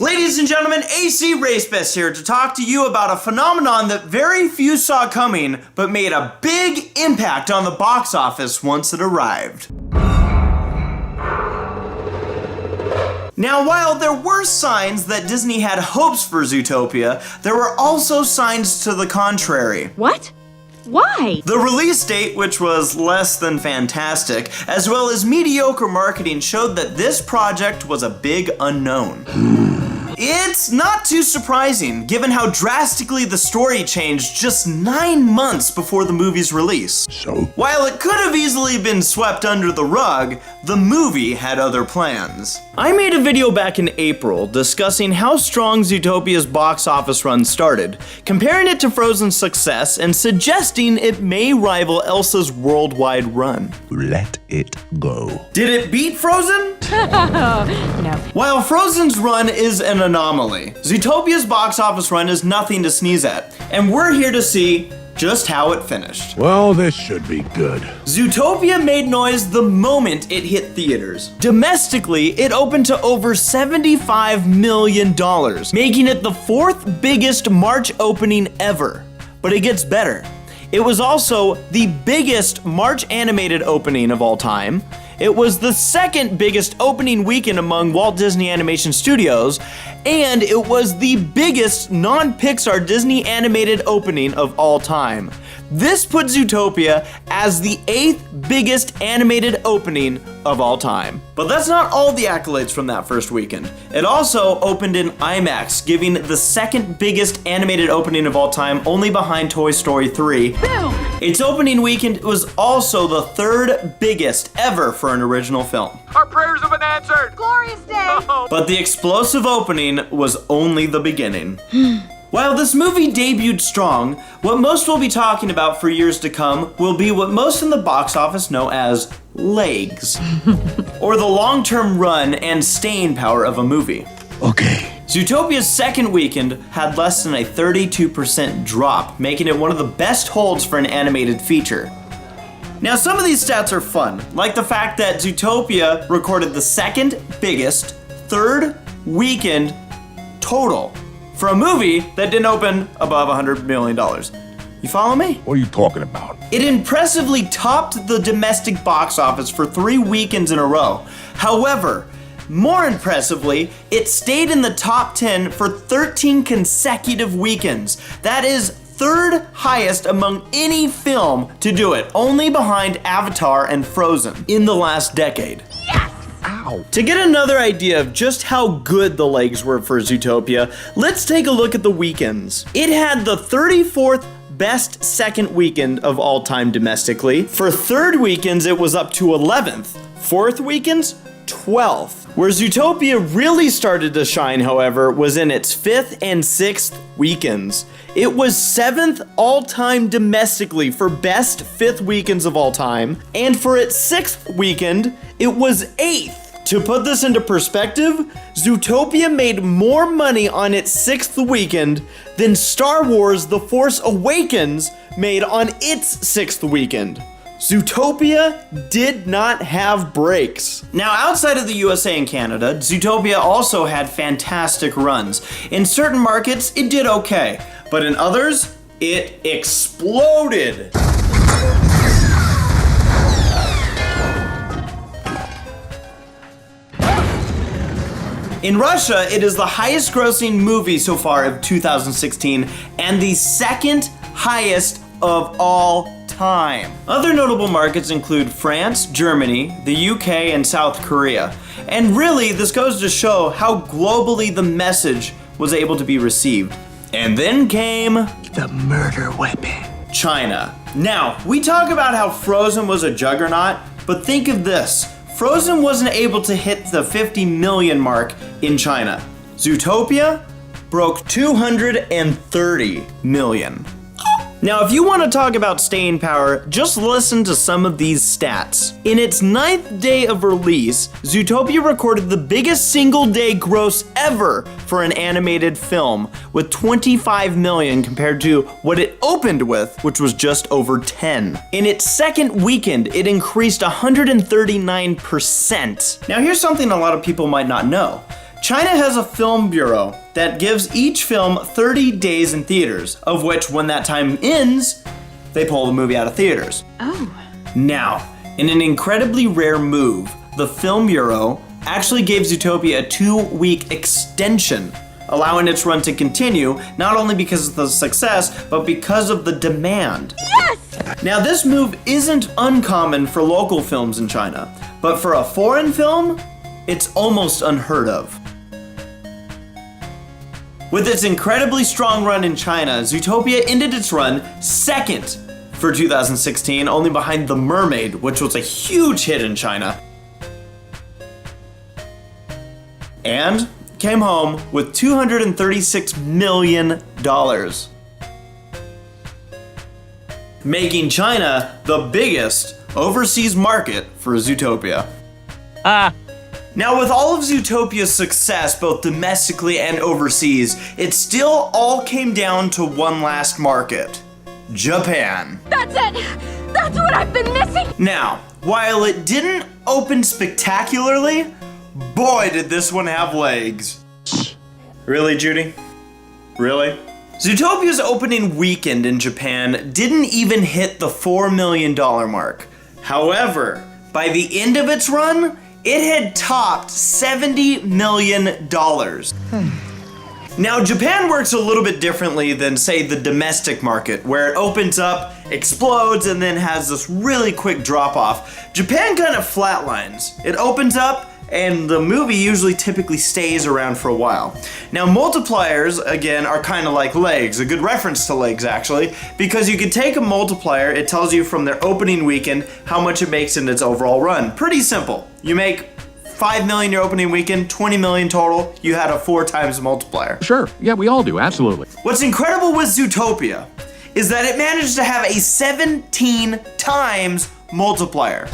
Ladies and gentlemen, AC Racebest here to talk to you about a phenomenon that very few saw coming, but made a big impact on the box office once it arrived. Now, while there were signs that Disney had hopes for Zootopia, there were also signs to the contrary. What? Why? The release date, which was less than fantastic, as well as mediocre marketing, showed that this project was a big unknown. It's not too surprising, given how drastically the story changed just 9 months before the movie's release. So? While it could have easily been swept under the rug, the movie had other plans. I made a video back in April discussing how strong Zootopia's box office run started, comparing it to Frozen's success and suggesting it may rival Elsa's worldwide run. Let it go. Did it beat Frozen? No. While Frozen's run is an anomaly, Zootopia's box office run is nothing to sneeze at, and we're here to see just how it finished. Well, this should be good. Zootopia made noise the moment it hit theaters. Domestically, it opened to over $75 million, making it the 4th biggest March opening ever. But it gets better. It was also the biggest March animated opening of all time. It was the 2nd biggest opening weekend among Walt Disney Animation studios, and it was the biggest non-Pixar Disney animated opening of all time. This put Zootopia as the 8th biggest animated opening of all time. But that's not all the accolades from that first weekend. It also opened in IMAX, giving the 2nd biggest animated opening of all time, only behind Toy Story 3. Boom! Its opening weekend was also the 3rd biggest ever for an original film. Our prayers have been answered! Glorious day! But the explosive opening was only the beginning. While this movie debuted strong, what most will be talking about for years to come will be what most in the box office know as legs, or the long-term run and staying power of a movie. Okay. Zootopia's 2nd weekend had less than a 32% drop, making it one of the best holds for an animated feature. Now, some of these stats are fun, like the fact that Zootopia recorded the 2nd biggest 3rd weekend total for a movie that didn't open above $100 million. You follow me? What are you talking about? It impressively topped the domestic box office for 3 weekends in a row. However, more impressively, it stayed in the top 10 for 13 consecutive weekends. That is 3rd highest among any film to do it, only behind Avatar and Frozen in the last decade. Ow. To get another idea of just how good the legs were for Zootopia, let's take a look at the weekends. It had the 34th best 2nd weekend of all time domestically. For 3rd weekends, it was up to 11th. 4th weekends, 12th. Where Zootopia really started to shine, however, was in its 5th and 6th weekends. It was 7th all-time domestically for best 5th weekends of all time, and for its 6th weekend, it was 8th. To put this into perspective, Zootopia made more money on its 6th weekend than Star Wars The Force Awakens made on its 6th weekend. Zootopia did not have breaks. Now, outside of the USA and Canada, Zootopia also had fantastic runs. In certain markets, it did okay, but in others, it exploded. In Russia, it is the highest grossing movie so far of 2016 and the 2nd highest of all time. Other notable markets include France, Germany, the UK, and South Korea. And really, this goes to show how globally the message was able to be received. And then came The murder weapon. China. Now, we talk about how Frozen was a juggernaut, but think of this. Frozen wasn't able to hit the 50 million mark in China. Zootopia broke 230 million. Now, if you want to talk about staying power, just listen to some of these stats. In its 9th day of release, Zootopia recorded the biggest single day gross ever for an animated film, with 25 million compared to what it opened with, which was just over 10. In its 2nd weekend, it increased 139%. Now, here's something a lot of people might not know. China has a film bureau that gives each film 30 days in theaters, of which when that time ends, they pull the movie out of theaters. Oh. Now, in an incredibly rare move, the Film Bureau actually gave Zootopia a 2-week extension, allowing its run to continue, not only because of the success, but because of the demand. Yes! Now, this move isn't uncommon for local films in China, but for a foreign film, it's almost unheard of. With its incredibly strong run in China, Zootopia ended its run second for 2016, only behind The Mermaid, which was a huge hit in China. And came home with $236 million, making China the biggest overseas market for Zootopia. Now, with all of Zootopia's success, both domestically and overseas, it still all came down to one last market: Japan. That's it! That's what I've been missing! Now, while it didn't open spectacularly, boy did this one have legs. Really, Judy? Really? Zootopia's opening weekend in Japan didn't even hit the $4 million mark. However, by the end of its run, it had topped $70 million. Now, Japan works a little bit differently than, say, the domestic market, where it opens up, explodes, and then has this really quick drop-off. Japan kind of flatlines. It opens up, and the movie usually typically stays around for a while. Now, multipliers, again, are kind of like legs, a good reference to legs, actually, because you can take a multiplier, it tells you from their opening weekend how much it makes in its overall run. Pretty simple. You make 5 million your opening weekend, 20 million total, you had a 4 times multiplier. Sure. Yeah, we all do. Absolutely. What's incredible with Zootopia is that it managed to have a 17 times multiplier.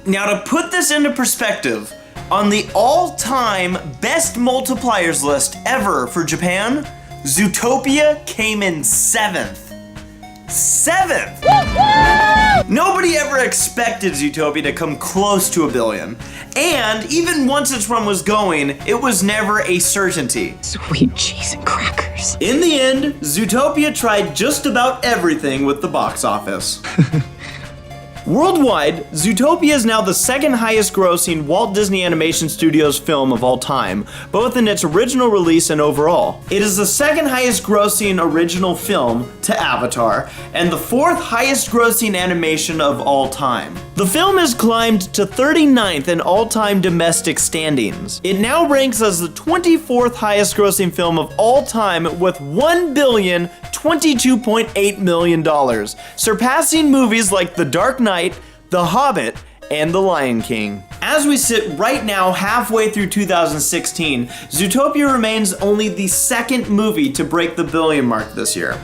Now, to put this into perspective, on the all-time best multipliers list ever for Japan, Zootopia came in 7th. 7th! Nobody ever expected Zootopia to come close to $1 billion. And even once its run was going, it was never a certainty. Sweet cheese and crackers. In the end, Zootopia tried just about everything with the box office. Worldwide, Zootopia is now the second highest grossing Walt Disney Animation Studios film of all time, both in its original release and overall. It is the second highest grossing original film to Avatar, and the 4th highest grossing animation of all time. The film has climbed to 39th in all-time domestic standings. It now ranks as the 24th highest grossing film of all time with $1,022.8 million, surpassing movies like The Dark Knight, The Hobbit, and The Lion King. As we sit right now, halfway through 2016, Zootopia remains only the second movie to break the billion mark this year.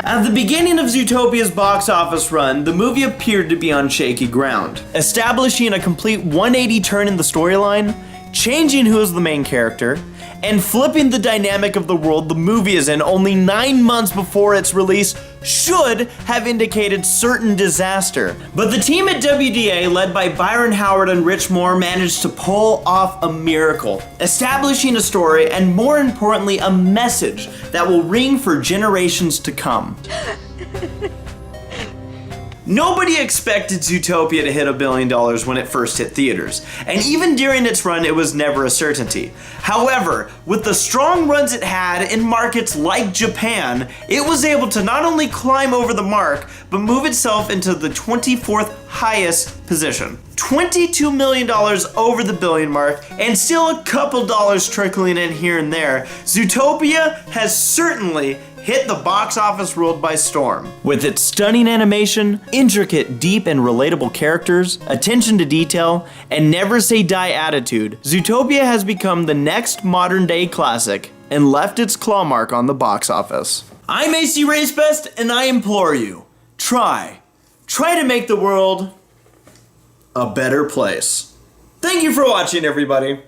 At the beginning of Zootopia's box office run, the movie appeared to be on shaky ground, establishing a complete 180 turn in the storyline, changing who is the main character, and flipping the dynamic of the world the movie is in only 9 months before its release should have indicated certain disaster. But the team at WDA, led by Byron Howard and Rich Moore, managed to pull off a miracle, establishing a story and, more importantly, a message that will ring for generations to come. Nobody expected Zootopia to hit $1 billion when it first hit theaters, and even during its run it was never a certainty. However, with the strong runs it had in markets like Japan, it was able to not only climb over the mark, but move itself into the 24th highest position. $22 million over the billion mark, and still a couple dollars trickling in here and there. Zootopia has certainly hit the box office world by storm. With its stunning animation, intricate, deep, and relatable characters, attention to detail, and never say die attitude, Zootopia has become the next modern day classic and left its claw mark on the box office. I'm AC Racebest, and I implore you, try to make the world a better place. Thank you for watching, everybody.